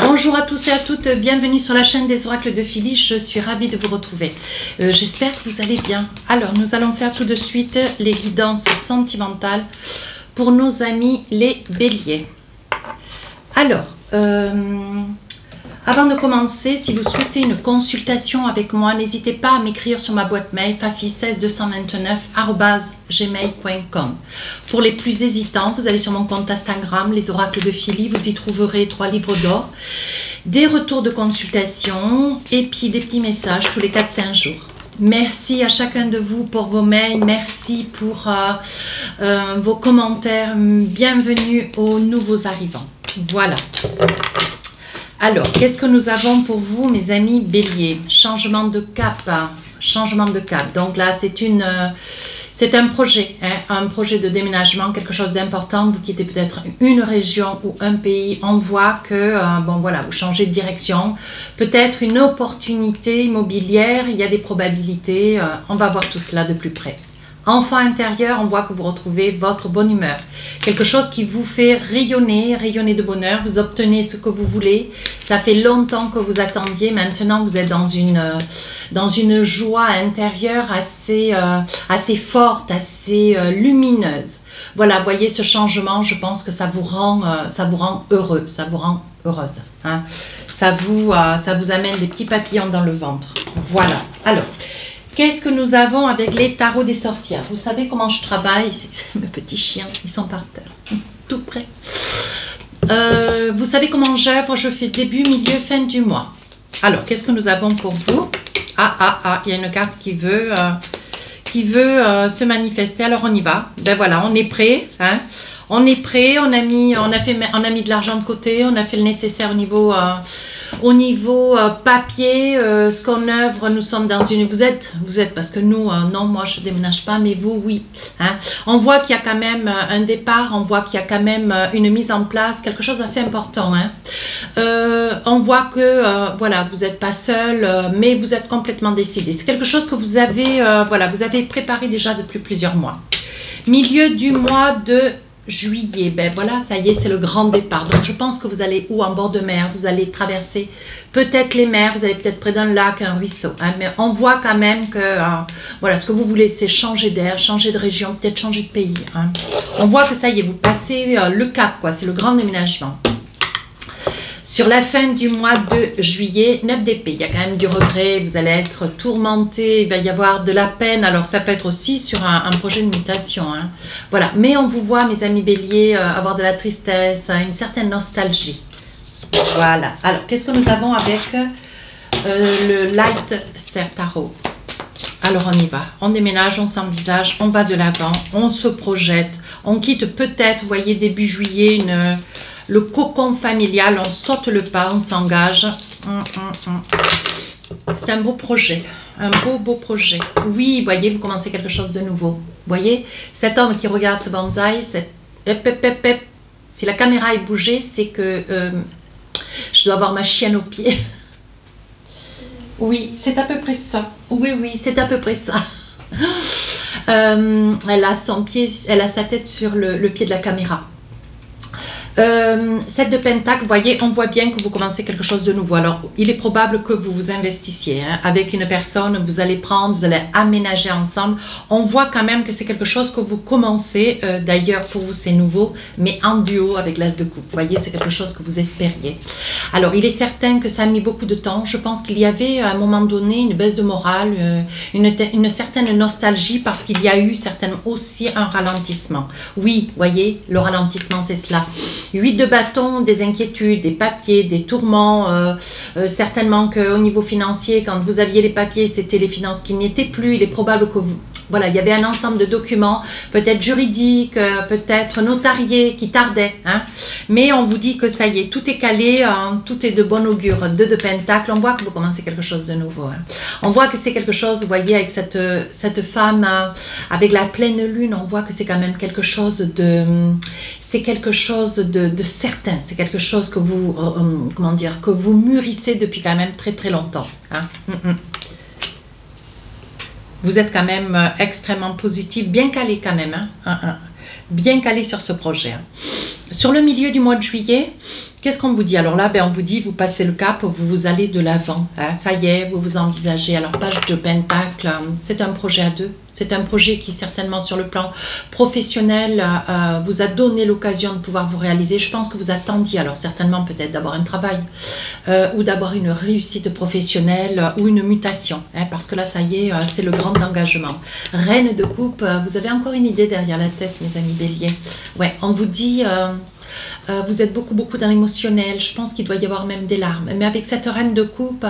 Bonjour à tous et à toutes, bienvenue sur la chaîne des oracles de Philly, je suis ravie de vous retrouver. J'espère que vous allez bien. Alors, nous allons faire tout de suite les guidances sentimentales pour nos amis les béliers. Alors, avant de commencer, si vous souhaitez une consultation avec moi, n'hésitez pas à m'écrire sur ma boîte mail fafi16229@gmail.com. Pour les plus hésitants, vous allez sur mon compte Instagram, les oracles de Philly, vous y trouverez 3 livres d'or, des retours de consultation et puis des petits messages tous les 4-5 jours. Merci à chacun de vous pour vos mails, merci pour vos commentaires, bienvenue aux nouveaux arrivants. Voilà. Alors, qu'est-ce que nous avons pour vous, mes amis béliers? Changement de cap, hein, changement de cap. Donc là, c'est un projet, hein, un projet de déménagement, quelque chose d'important. Vous quittez peut-être une région ou un pays. On voit que, bon voilà, vous changez de direction. Peut-être une opportunité immobilière, il y a des probabilités. On va voir tout cela de plus près. Enfant intérieur, on voit que vous retrouvez votre bonne humeur. Quelque chose qui vous fait rayonner, rayonner de bonheur. Vous obtenez ce que vous voulez. Ça fait longtemps que vous attendiez. Maintenant, vous êtes dans une joie intérieure assez forte, assez lumineuse. Voilà, voyez ce changement. Je pense que ça vous rend heureux, ça vous rend heureuse. Hein. Ça vous amène des petits papillons dans le ventre. Voilà. Alors. Qu'est-ce que nous avons avec les tarots des sorcières? Vous savez comment je travaille? C'est mes petits chiens, ils sont par terre, tout près. Vous savez comment j'œuvre? Je fais début, milieu, fin du mois. Alors, qu'est-ce que nous avons pour vous? Il y a une carte qui veut se manifester. Alors, on y va. Ben voilà, on est prêt. Hein? On est prêt, on a mis de l'argent de côté, on a fait le nécessaire au niveau papier, ce qu'on œuvre, nous sommes dans une... Vous êtes parce que nous, non, moi je ne déménage pas, mais vous, oui. Hein. On voit qu'il y a quand même un départ, on voit qu'il y a quand même une mise en place, quelque chose d'assez important. Hein. On voit que, voilà, vous n'êtes pas seul, mais vous êtes complètement décidé. C'est quelque chose que vous avez, voilà, vous avez préparé déjà depuis plusieurs mois. Milieu du mois de juillet, ben voilà, ça y est, c'est le grand départ. Donc je pense que vous allez en bord de mer, vous allez traverser peut-être les mers, vous allez peut-être près d'un lac, un ruisseau, hein, mais on voit quand même que voilà, ce que vous voulez, c'est changer d'air, changer de région, peut-être changer de pays. Hein. On voit que ça y est, vous passez le cap, quoi, c'est le grand déménagement. Sur la fin du mois de juillet, 9 d'épée, il y a quand même du regret, vous allez être tourmenté, il va y avoir de la peine, alors ça peut être aussi sur un projet de mutation. Hein. Voilà, mais on vous voit, mes amis béliers, avoir de la tristesse, une certaine nostalgie. Voilà, alors qu'est-ce que nous avons avec le Light Tarot? Alors on y va, on déménage, on s'envisage, on va de l'avant, on se projette, on quitte peut-être, vous voyez, début juillet, le cocon familial, on saute le pas, on s'engage. C'est un beau projet, un beau projet. Oui, voyez, vous commencez quelque chose de nouveau. Vous voyez, cet homme qui regarde ce bonsaï, si la caméra est bougée, c'est que je dois avoir ma chienne au pied. Oui, c'est à peu près ça. Oui, c'est à peu près ça. Elle a son pied, elle a sa tête sur le pied de la caméra. 7 de Pentacle, vous voyez, on voit bien que vous commencez quelque chose de nouveau. Alors, il est probable que vous vous investissiez hein, avec une personne, vous allez aménager ensemble. On voit quand même que c'est quelque chose que vous commencez, d'ailleurs pour vous c'est nouveau, mais en duo avec l'As de coupe. Vous voyez, c'est quelque chose que vous espériez. Alors, il est certain que ça a mis beaucoup de temps. Je pense qu'il y avait à un moment donné une baisse de morale, une certaine nostalgie parce qu'il y a eu certainement aussi un ralentissement. Oui, vous voyez, le ralentissement c'est cela. 8 de bâton, des inquiétudes, des papiers, des tourments, certainement qu'au niveau financier, quand vous aviez les papiers, c'était les finances qui n'y étaient plus. Il est probable que vous... Voilà, il y avait un ensemble de documents, peut-être juridiques, peut-être notariés, qui tardaient. Hein. Mais on vous dit que ça y est, tout est calé, tout est de bon augure. 2 de Pentacle, on voit que vous commencez quelque chose de nouveau. Hein. On voit que c'est quelque chose, vous voyez, avec cette femme, avec la pleine lune, on voit que c'est quand même quelque chose de... C'est quelque chose de certain, c'est quelque chose que vous, comment dire, que vous mûrissez depuis quand même très longtemps. Hein. Vous êtes quand même extrêmement positif, bien calé quand même, hein. Bien calé sur ce projet. Hein. Sur le milieu du mois de juillet, Qu'est-ce qu'on vous dit? Alors là, ben, on vous dit, vous passez le cap, vous allez de l'avant. Hein, ça y est, vous vous envisagez. Alors, page de Pentacle, c'est un projet à deux. C'est un projet qui, certainement, sur le plan professionnel, vous a donné l'occasion de pouvoir vous réaliser. Je pense que vous attendiez, alors certainement, peut-être d'avoir un travail ou d'avoir une réussite professionnelle ou une mutation. Hein, parce que là, ça y est, c'est le grand engagement. Reine de coupe, vous avez encore une idée derrière la tête, mes amis béliers. Ouais, on vous dit... vous êtes beaucoup dans l'émotionnel. Je pense qu'il doit y avoir même des larmes. Mais avec cette reine de coupe,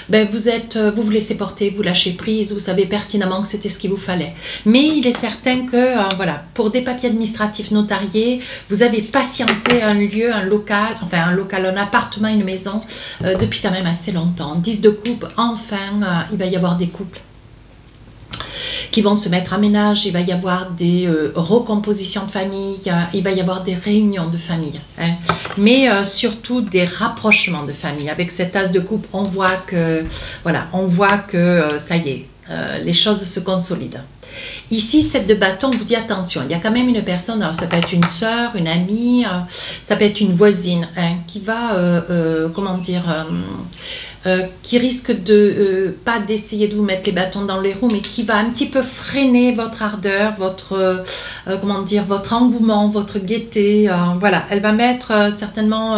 ben vous vous laissez porter, vous lâchez prise. Vous savez pertinemment que c'était ce qu'il vous fallait. Mais il est certain que, voilà, pour des papiers administratifs notariés, vous avez patienté un lieu, un local, un appartement, une maison, depuis quand même assez longtemps. 10 de coupe, enfin, il va y avoir des couples qui vont se mettre à ménage, il va y avoir des recompositions de famille, il va y avoir des réunions de famille, hein, mais surtout des rapprochements de famille. Avec cet as de coupe, on voit que, voilà, ça y est, les choses se consolident. Ici, 7 de bâton, on vous dit attention, il y a quand même une personne, alors ça peut être une sœur, une amie, ça peut être une voisine, hein, qui va, comment dire... qui risque de, pas d'essayer de vous mettre les bâtons dans les roues, mais qui va un petit peu freiner votre ardeur, votre, comment dire, votre engouement, votre gaieté. Voilà, elle va mettre certainement,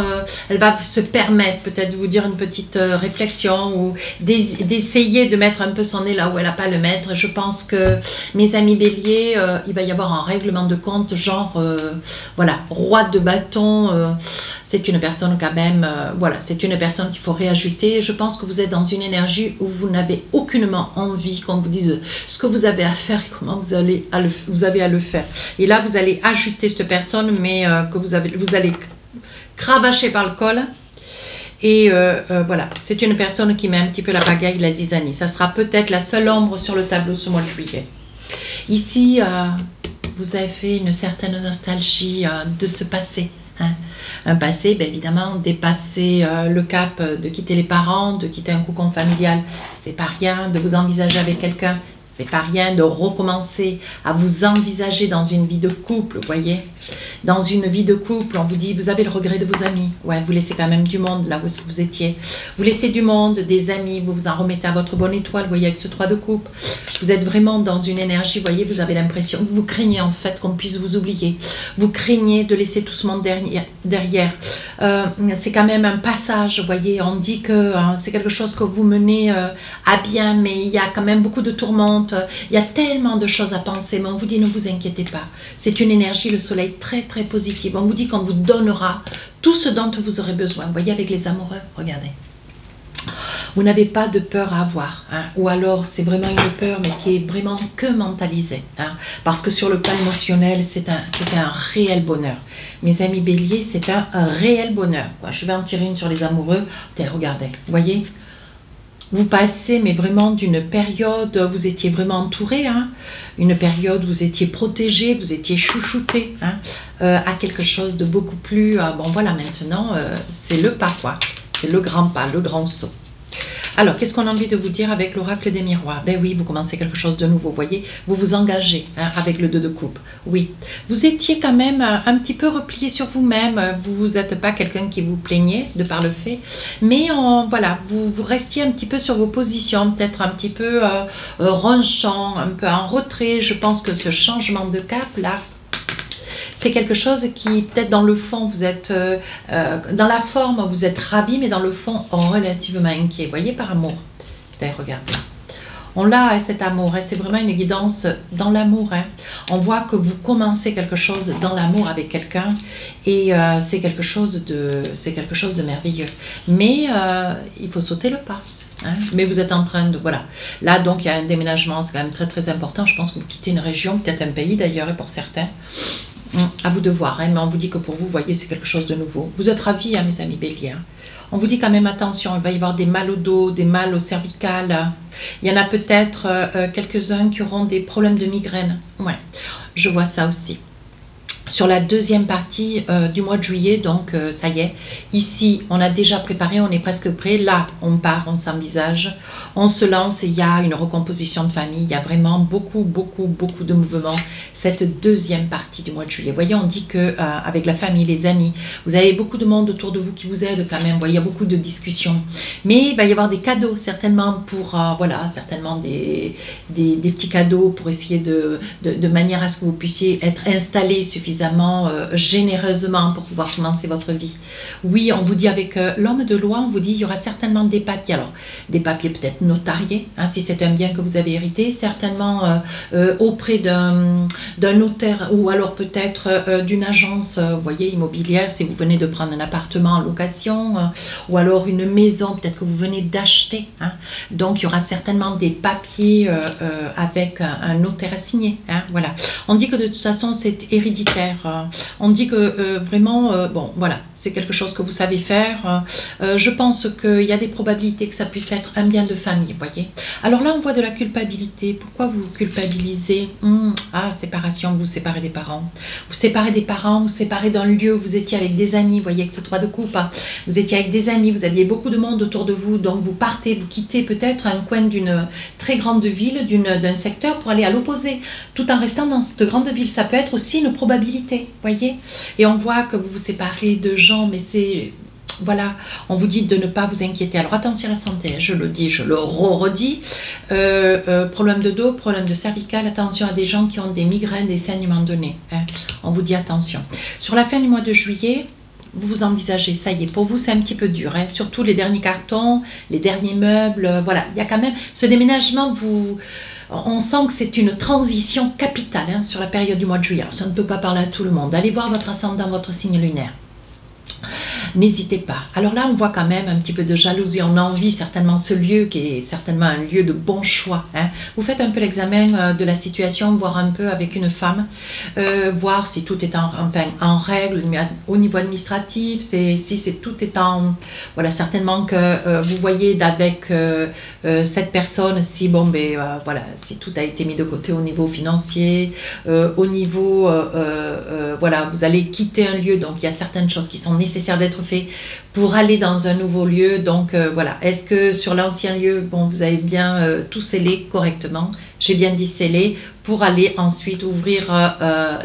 elle va se permettre peut-être de vous dire une petite réflexion ou d'essayer de mettre un peu son nez là où elle n'a pas à le mettre. Je pense que, mes amis béliers, il va y avoir un règlement de compte, genre, voilà, roi de bâton, c'est une personne quand même, voilà, c'est une personne qu'il faut réajuster. Je pense que vous êtes dans une énergie où vous n'avez aucunement envie qu'on vous dise ce que vous avez à faire et comment vous avez à le faire. Et là, vous allez ajuster cette personne, mais que vous allez cravacher par le col. Et voilà, c'est une personne qui met un petit peu la pagaille, la zizanie. Ça sera peut-être la seule ombre sur le tableau ce mois de juillet. Ici, vous avez fait une certaine nostalgie de ce passé. Hein. Un passé, bien évidemment, dépasser le cap de quitter les parents, de quitter un cocon familial, c'est pas rien. De vous envisager avec quelqu'un, c'est pas rien. De recommencer à vous envisager dans une vie de couple, vous voyez. Dans une vie de couple, on vous dit, vous avez le regret de vos amis. Ouais, vous laissez quand même du monde là où vous étiez. Vous laissez du monde, des amis, vous vous en remettez à votre bonne étoile, vous voyez, avec ce 3 de coupe. Vous êtes vraiment dans une énergie, vous voyez, vous avez l'impression, vous craignez en fait qu'on puisse vous oublier. Vous craignez de laisser tout ce monde derrière. C'est quand même un passage, vous voyez, on dit que c'est quelque chose que vous menez à bien, mais il y a quand même beaucoup de tourmentes. Il y a tellement de choses à penser, mais on vous dit, ne vous inquiétez pas. C'est une énergie, le soleil, très positive. On vous dit qu'on vous donnera tout ce dont vous aurez besoin. Vous voyez, avec les amoureux, regardez. Vous n'avez pas de peur à avoir, hein, ou alors c'est vraiment une peur, mais qui est vraiment que mentalisée, hein, parce que sur le plan émotionnel, c'est un réel bonheur. Mes amis béliers, c'est un réel bonheur, quoi. Je vais en tirer une sur les amoureux. Regardez, vous voyez, vous passez, mais vraiment d'une période, vous étiez vraiment entouré, hein, une période où vous étiez protégé, vous étiez chouchouté, hein, à quelque chose de beaucoup plus... bon voilà, maintenant, c'est le pas, quoi. C'est le grand pas, le grand saut. Alors, qu'est-ce qu'on a envie de vous dire avec l'oracle des miroirs? Ben oui, vous commencez quelque chose de nouveau, vous voyez, vous vous engagez, hein, avec le 2 de coupe. Oui, vous étiez quand même un petit peu replié sur vous-même, vous n'êtes pas quelqu'un qui vous plaignait de par le fait, mais voilà, vous restiez un petit peu sur vos positions, peut-être un petit peu ronchant, un peu en retrait. Je pense que ce changement de cap, là, c'est quelque chose qui, peut-être dans le fond, vous êtes, dans la forme, vous êtes ravi, mais dans le fond, relativement inquiet. Vous voyez, par amour. Regardez. On l'a, cet amour, hein, c'est vraiment une guidance dans l'amour. Hein. On voit que vous commencez quelque chose dans l'amour avec quelqu'un et c'est quelque chose de merveilleux. Mais il faut sauter le pas. Hein, mais vous êtes en train de... Voilà. Là, donc, il y a un déménagement, c'est quand même très important. Je pense que vous quittez une région, peut-être un pays d'ailleurs, et pour certains. À vous de voir, hein, mais on vous dit que pour vous, voyez, c'est quelque chose de nouveau. Vous êtes ravis, hein, mes amis béliers. Hein. On vous dit quand même, attention, il va y avoir des mal au dos, des mal au cervical. Il y en a peut-être quelques-uns qui auront des problèmes de migraine. Ouais, je vois ça aussi. sur la deuxième partie du mois de juillet, donc ça y est, ici on a déjà préparé, on est presque prêt, là on part, on s'envisage, on se lance et il y a une recomposition de famille, il y a vraiment beaucoup de mouvements, cette deuxième partie du mois de juillet. Vous voyez, on dit que avec la famille, les amis, vous avez beaucoup de monde autour de vous qui vous aide quand même, vous voyez, il y a beaucoup de discussions, mais il va y avoir des cadeaux certainement pour, voilà, certainement des petits cadeaux pour essayer de manière à ce que vous puissiez être installé suffisamment généreusement pour pouvoir commencer votre vie. Oui, on vous dit avec l'homme de loi, on vous dit il y aura certainement des papiers, alors des papiers peut-être notariés, hein, si c'est un bien que vous avez hérité, certainement auprès d'un notaire ou alors peut-être d'une agence, vous voyez, immobilière, si vous venez de prendre un appartement en location ou alors une maison, peut-être que vous venez d'acheter, hein. Donc il y aura certainement des papiers avec un notaire à signer, hein, voilà. On dit que de toute façon c'est héréditaire. On dit que vraiment, bon, voilà, c'est quelque chose que vous savez faire. Je pense qu'il y a des probabilités que ça puisse être un bien de famille, vous voyez. Alors là, on voit de la culpabilité. Pourquoi vous culpabilisez? Ah, séparation, vous vous séparez des parents. Vous séparez des parents, vous séparez d'un lieu, vous étiez avec des amis, vous voyez, avec ce 3 de coupe. Vous étiez avec des amis, vous aviez beaucoup de monde autour de vous, donc vous partez, vous quittez peut-être un coin d'une très grande ville, d'un secteur pour aller à l'opposé, tout en restant dans cette grande ville. Ça peut être aussi une probabilité, voyez. Et on voit que vous vous séparez de gens, mais c'est... Voilà, on vous dit de ne pas vous inquiéter. Alors attention à la santé, je le dis, je le redis. Problème de dos, problème de cervical, attention à des gens qui ont des migraines, des saignements de nez, hein. On vous dit attention. Sur la fin du mois de juillet, vous vous envisagez, ça y est, pour vous c'est un petit peu dur, hein, surtout les derniers cartons, les derniers meubles, voilà, il y a quand même ce déménagement, on sent que c'est une transition capitale, hein, sur la période du mois de juillet. Alors ça ne peut pas parler à tout le monde, allez voir votre ascendant, votre signe lunaire. N'hésitez pas. Alors là, on voit quand même un petit peu de jalousie. On a envie certainement ce lieu qui est certainement un lieu de bon choix, hein. Vous faites un peu l'examen de la situation, voir un peu avec une femme, voir si tout est en règle au niveau administratif, si tout est en... Voilà, certainement que vous voyez avec cette personne, si bon, ben, voilà, si tout a été mis de côté au niveau financier, au niveau... voilà, vous allez quitter un lieu, donc il y a certaines choses qui sont nécessaires d'être fait pour aller dans un nouveau lieu. Donc voilà, est-ce que sur l'ancien lieu, bon, vous avez bien tout scellé correctement, j'ai bien dit scellé, pour aller ensuite ouvrir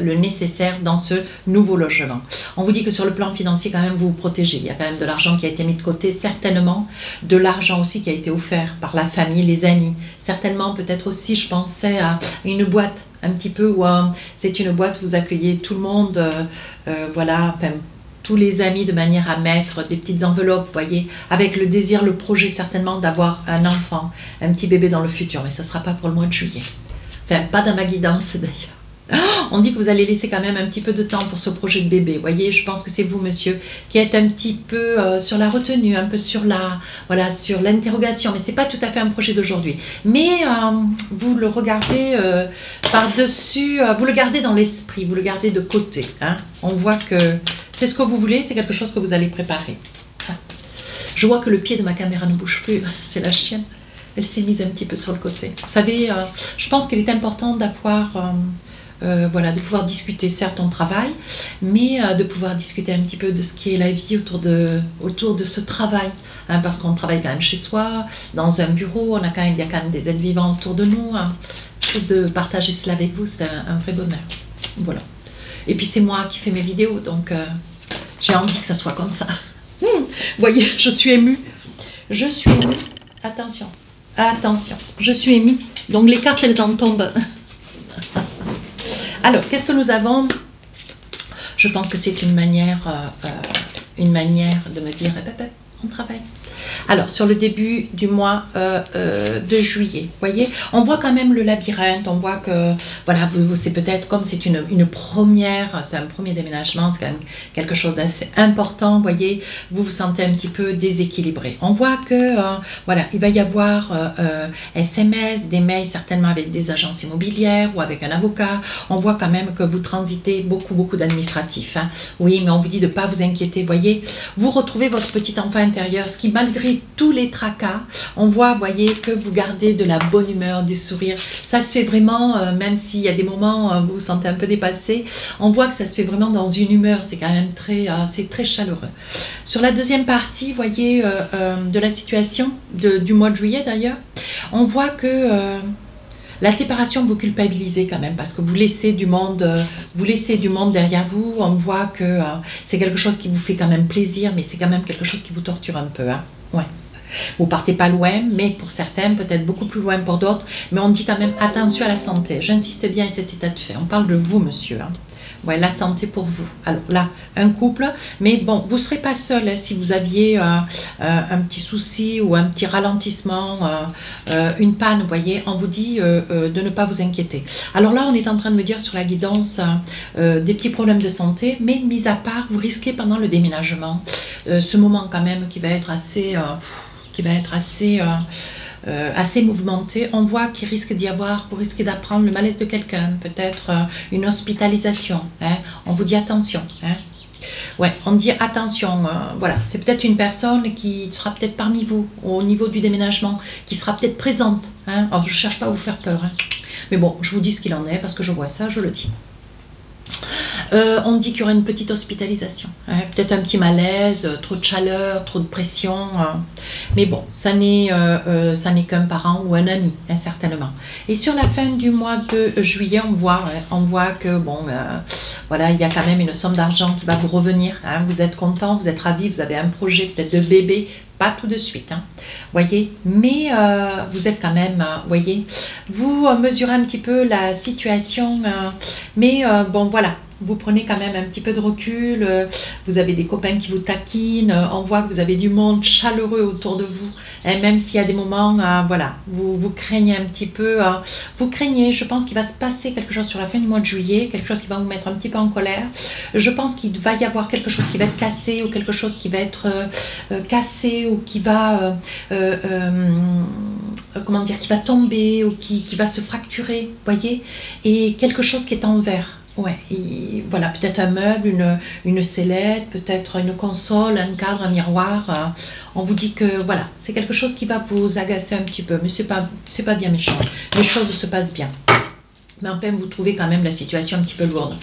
le nécessaire dans ce nouveau logement. On vous dit que sur le plan financier, quand même, vous vous protégez. Il y a quand même de l'argent qui a été mis de côté, certainement de l'argent aussi qui a été offert par la famille, les amis. Certainement, peut-être aussi, je pensais à une boîte un petit peu, où c'est une boîte où vous accueillez tout le monde, voilà, enfin, tous les amis, de manière à mettre des petites enveloppes, vous voyez, avec le désir, le projet certainement d'avoir un enfant, un petit bébé dans le futur, mais ça ne sera pas pour le mois de juillet. Enfin, pas dans ma guidance d'ailleurs. On dit que vous allez laisser quand même un petit peu de temps pour ce projet de bébé. Vous voyez, je pense que c'est vous, monsieur, qui êtes un petit peu sur la retenue, un peu sur la, voilà, sur l'interrogation. Mais c'est pas tout à fait un projet d'aujourd'hui. Mais vous le regardez par-dessus, vous le gardez dans l'esprit, vous le gardez de côté, hein. On voit que c'est ce que vous voulez, c'est quelque chose que vous allez préparer. Je vois que le pied de ma caméra ne bouge plus, c'est la chienne. Elle s'est mise un petit peu sur le côté. Vous savez, je pense qu'il est important d'avoir... voilà, de pouvoir discuter, certes on travaille, mais de pouvoir discuter un petit peu de ce qui est la vie autour de ce travail, hein, parce qu'on travaille quand même chez soi, dans un bureau, il y a quand même des êtres vivants autour de nous, hein. Je trouve de partager cela avec vous, c'est un vrai bonheur. Voilà. Et puis c'est moi qui fais mes vidéos, donc j'ai envie que ça soit comme ça. Vous voyez, je suis émue. Je suis émue. Attention, attention, je suis émue. Donc les cartes, elles en tombent. Alors, qu'est-ce que nous avons? Je pense que c'est une manière de me dire, on travaille. Alors, sur le début du mois de juillet, vous voyez, on voit quand même le labyrinthe, on voit que, voilà, c'est peut-être comme c'est une première, c'est un premier déménagement, c'est quand même quelque chose d'assez important, vous voyez, vous vous sentez un petit peu déséquilibré. On voit que, voilà, il va y avoir SMS, des mails certainement avec des agences immobilières ou avec un avocat. On voit quand même que vous transitez beaucoup d'administratifs, hein. Oui, mais on vous dit de ne pas vous inquiéter, vous voyez, vous retrouvez votre petit enfant intérieur intérieur, ce qui malgré tous les tracas, on voit, voyez, que vous gardez de la bonne humeur, du sourire. Ça se fait vraiment, même s'il y a des moments où vous vous sentez un peu dépassé, on voit que ça se fait vraiment dans une humeur, c'est quand même c'est très chaleureux. Sur la deuxième partie, voyez, de la situation, du mois de juillet d'ailleurs, on voit que la séparation vous culpabilisez quand même parce que vous laissez du monde derrière vous. On voit que c'est quelque chose qui vous fait quand même plaisir, mais c'est quand même quelque chose qui vous torture un peu. Hein. Ouais. Vous partez pas loin, mais pour certains, peut-être beaucoup plus loin pour d'autres. Mais on dit quand même attention à la santé. J'insiste bien à cet état de fait. On parle de vous, monsieur. Hein. Ouais, la santé pour vous. Alors là, un couple, mais bon, vous ne serez pas seul hein, si vous aviez un petit souci ou un petit ralentissement, une panne, vous voyez, on vous dit de ne pas vous inquiéter. Alors là, on est en train de me dire sur la guidance des petits problèmes de santé, mais mis à part, vous risquez pendant le déménagement, ce moment quand même qui va être assez mouvementé, on voit qu'il risque d'y avoir, vous risquez d'apprendre le malaise de quelqu'un, peut-être une hospitalisation, hein. On vous dit attention, hein. Ouais, on dit attention, voilà, c'est peut-être une personne qui sera peut-être parmi vous au niveau du déménagement, qui sera peut-être présente, hein. Alors je ne cherche pas à vous faire peur, hein. Mais bon, je vous dis ce qu'il en est, parce que je vois ça, je le dis. On dit qu'il y aura une petite hospitalisation, hein, peut-être un petit malaise, trop de chaleur, trop de pression, mais bon, ça n'est qu'un parent ou un ami, hein, certainement. Et sur la fin du mois de juillet, on voit que bon, voilà, il y a quand même une somme d'argent qui va vous revenir, hein, vous êtes content, vous êtes ravi, vous avez un projet peut-être de bébé, pas tout de suite, hein, voyez, mais vous êtes quand même, voyez, vous mesurez un petit peu la situation, mais bon, voilà. Vous prenez quand même un petit peu de recul, vous avez des copains qui vous taquinent, on voit que vous avez du monde chaleureux autour de vous, et même s'il y a des moments, voilà, vous craignez un petit peu, vous craignez, je pense qu'il va se passer quelque chose sur la fin du mois de juillet, quelque chose qui va vous mettre un petit peu en colère, je pense qu'il va y avoir quelque chose qui va être cassé, ou quelque chose qui va être cassé, ou qui va, comment dire, qui va tomber, ou qui va se fracturer, voyez, et quelque chose qui est en verre. Ouais, et voilà, peut-être un meuble, une sellette, peut-être une console, un cadre, un miroir. On vous dit que voilà, c'est quelque chose qui va vous agacer un petit peu, mais c'est pas bien méchant. Les choses se passent bien. Mais enfin, vous trouvez quand même la situation un petit peu lourde.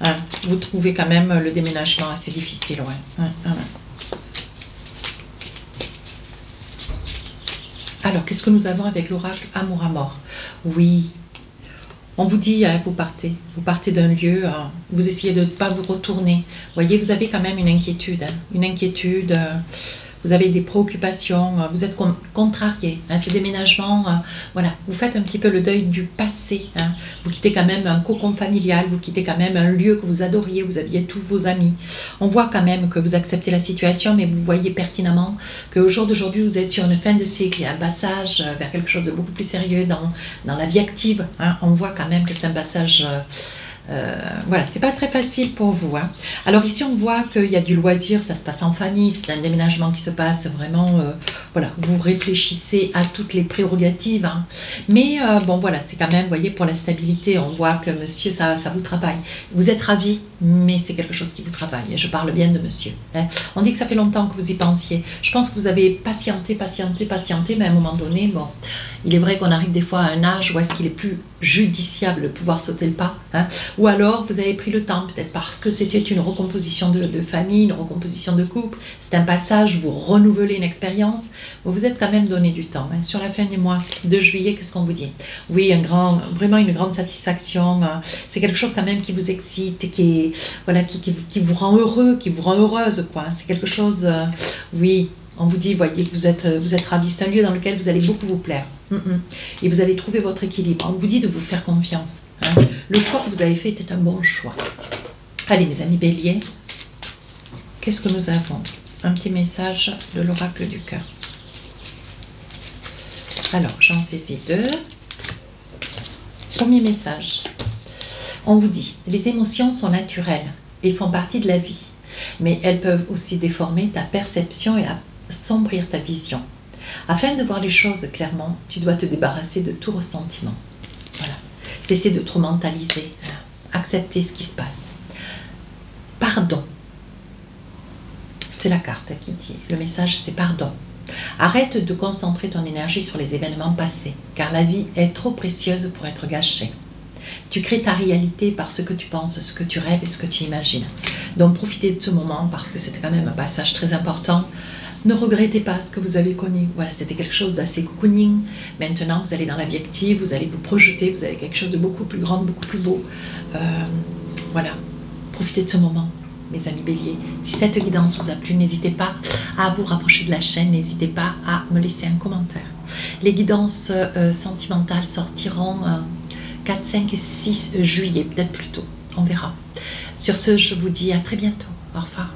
Hein, vous trouvez quand même le déménagement assez difficile, ouais. Ouais. Alors, qu'est-ce que nous avons avec l'oracle Amour à mort? Oui. On vous dit, vous partez d'un lieu, vous essayez de ne pas vous retourner. Vous voyez, vous avez quand même une inquiétude, vous avez des préoccupations, vous êtes contrarié. Hein, ce déménagement, voilà, vous faites un petit peu le deuil du passé. Hein. Vous quittez quand même un cocon familial, vous quittez quand même un lieu que vous adoriez, vous aviez tous vos amis. On voit quand même que vous acceptez la situation, mais vous voyez pertinemment qu'au jour d'aujourd'hui, vous êtes sur une fin de cycle, il y a un passage vers quelque chose de beaucoup plus sérieux dans la vie active. Hein. On voit quand même que c'est un passage... voilà, c'est pas très facile pour vous. Hein. Alors ici, on voit qu'il y a du loisir, ça se passe en famille, c'est un déménagement qui se passe vraiment, voilà, vous réfléchissez à toutes les prérogatives. Hein. Mais bon, voilà, c'est quand même, vous voyez, pour la stabilité, on voit que monsieur, ça vous travaille. Vous êtes ravi, mais c'est quelque chose qui vous travaille. Et je parle bien de monsieur. Hein. On dit que ça fait longtemps que vous y pensiez. Je pense que vous avez patienté, mais à un moment donné, bon, il est vrai qu'on arrive des fois à un âge où est-ce qu'il est plus judiciable de pouvoir sauter le pas. Hein. Ou alors, vous avez pris le temps, peut-être parce que c'était une recomposition de famille, une recomposition de couple. C'est un passage, vous renouvelez une expérience. Vous vous êtes quand même donné du temps. Hein. Sur la fin du mois de juillet, qu'est-ce qu'on vous dit? Oui, vraiment une grande satisfaction. C'est quelque chose quand même qui vous excite, qui vous rend heureux, qui vous rend heureuse, quoi. C'est quelque chose, oui. On vous dit, voyez, que vous êtes ravis. C'est un lieu dans lequel vous allez beaucoup vous plaire. Et vous allez trouver votre équilibre. On vous dit de vous faire confiance. Hein. Le choix que vous avez fait était un bon choix. Allez, mes amis béliers, qu'est-ce que nous avons? Un petit message de l'oracle du cœur. Alors, j'en saisis deux. Premier message. On vous dit, les émotions sont naturelles et font partie de la vie. Mais elles peuvent aussi déformer ta perception et assombrir ta vision. Afin de voir les choses clairement, tu dois te débarrasser de tout ressentiment. Voilà. Cesser de trop mentaliser. Accepter ce qui se passe. Pardon. c'est la carte qui dit. Le message, c'est pardon. Arrête de concentrer ton énergie sur les événements passés, car la vie est trop précieuse pour être gâchée. Tu crées ta réalité par ce que tu penses, ce que tu rêves et ce que tu imagines. Donc profitez de ce moment parce que c'était quand même un passage très important. Ne regrettez pas ce que vous avez connu. Voilà, c'était quelque chose d'assez cocooning. Maintenant, vous allez dans la vie active, vous allez vous projeter, vous avez quelque chose de beaucoup plus grand, beaucoup plus beau. Voilà, profitez de ce moment, mes amis béliers. Si cette guidance vous a plu, n'hésitez pas à vous rapprocher de la chaîne, n'hésitez pas à me laisser un commentaire. Les guidances sentimentales sortiront 4, 5 et 6 juillet, peut-être plus tôt, on verra. Sur ce, je vous dis à très bientôt. Au revoir.